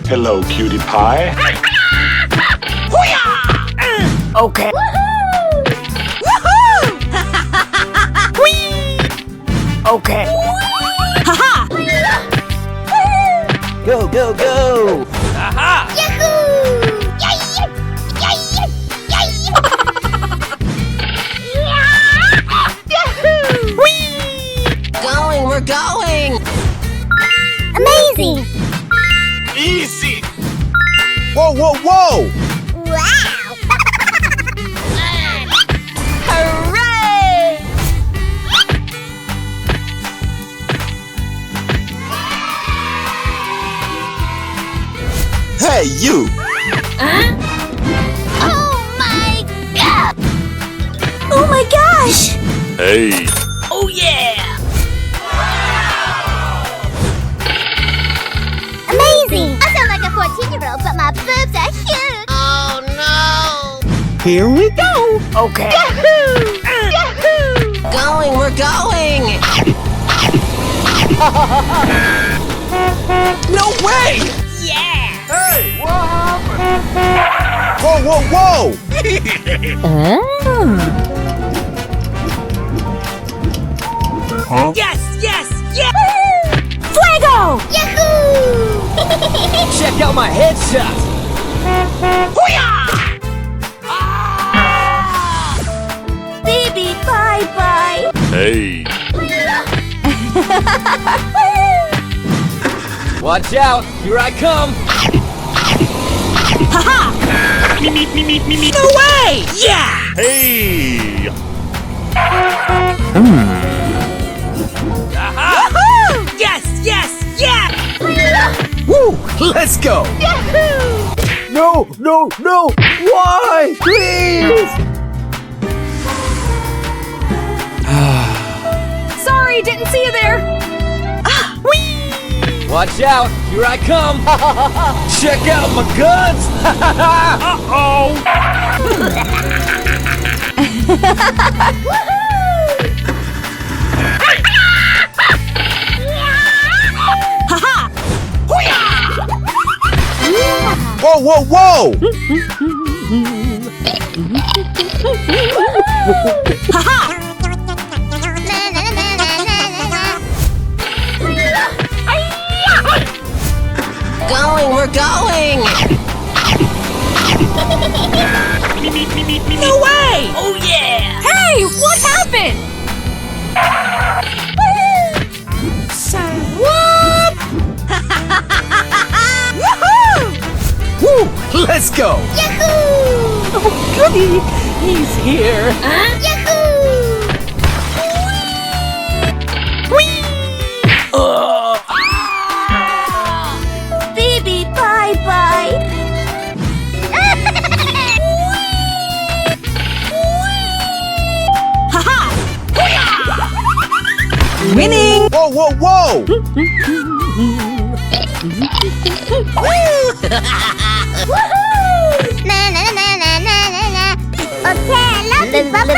Hello, cutie pie. Okay. Okay. Haha! Go, go, go! Aha! Yahoo! Going, we're going! Amazing! Easy. Whoa, whoa, whoa! Wow! Hooray! Hey, you! Oh my god! Oh my gosh! Hey. Oh yeah! Amazing! I sound like a 14-year-old, but my boobs are huge! Oh no! Here we go! Okay. Yahoo! Yahoo! Going, we're going! No way! Yeah! Hey, what happened? Whoa, whoa, whoa! Yes! Yes! Yes! Fuego! Yahoo! Check out my headshot! Baby, bye-bye! Hey. Watch out! Here I come! Haha! No way! Yeah! Hey. Aha! Woohoo! Yes! Yes! Yes! Woo! Let's go! Yahoo! No, no, no! Why? Please! Sorry, didn't see you there. Watch out! Here I come! Check out my guns! Uh-oh. Haha! Whoa, whoa, whoa! Haha! Going, we're going! No way! Oh yeah! Hey, what happened? Say what? Woohoo! Woo! Let's go! Yahoo! Oh goody! He's here. Yahoo! Baby, bye-bye! Haha! Winning! Whoa, whoa, whoa! Woohoo! Na na na na na na na. Okay, love you, Papa.